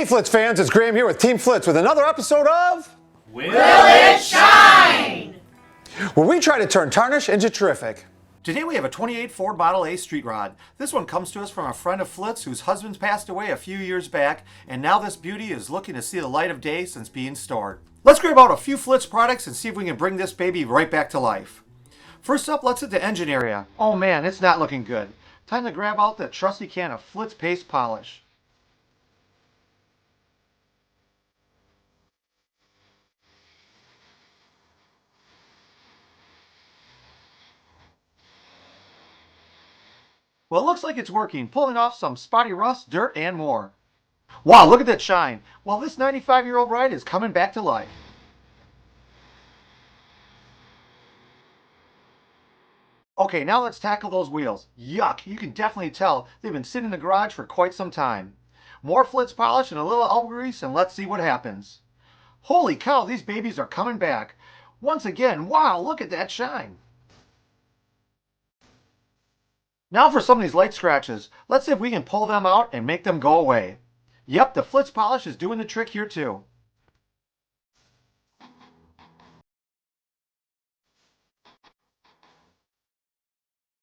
Hey Flitz fans, it's Graham here with Team Flitz with another episode of Will It Shine? where we try to turn tarnish into terrific. Today we have a 28 Ford Model A street rod. This one comes to us from a friend of Flitz whose husband's passed away a few years back, and now this beauty is looking to see the light of day since being stored. Let's grab out a few Flitz products and see if we can bring this baby right back to life. First up, let's hit the engine area. Oh man, it's not looking good. Time to grab out the trusty can of Flitz paste polish. Well, it looks like it's working, pulling off some spotty rust, dirt, and more. Wow, look at that shine. Well, this 95-year-old ride is coming back to life. Okay, now let's tackle those wheels. Yuck, you can definitely tell they've been sitting in the garage for quite some time. More Flitz polish and a little elbow grease, and let's see what happens. Holy cow, these babies are coming back. Once again, wow, look at that shine. Now for some of these light scratches. Let's see if we can pull them out and make them go away. Yep, the Flitz polish is doing the trick here too.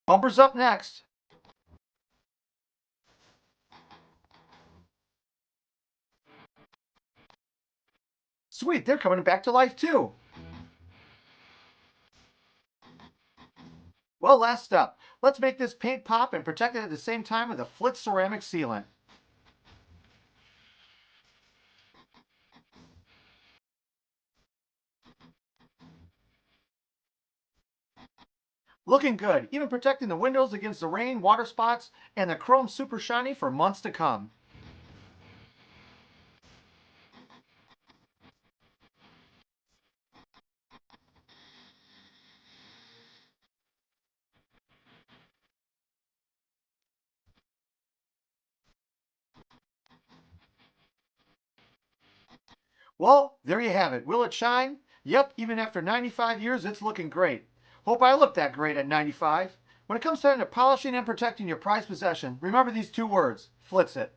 Bumpers up next. Sweet, they're coming back to life too. Well, last step. Let's make this paint pop and protect it at the same time with a Flitz ceramic sealant. Looking good, even protecting the windows against the rain, water spots, and the chrome super shiny for months to come. Well, there you have it. Will it shine? Yep, even after 95 years, it's looking great. Hope I look that great at 95. When it comes time to polishing and protecting your prized possession, remember these two words, Flitz It.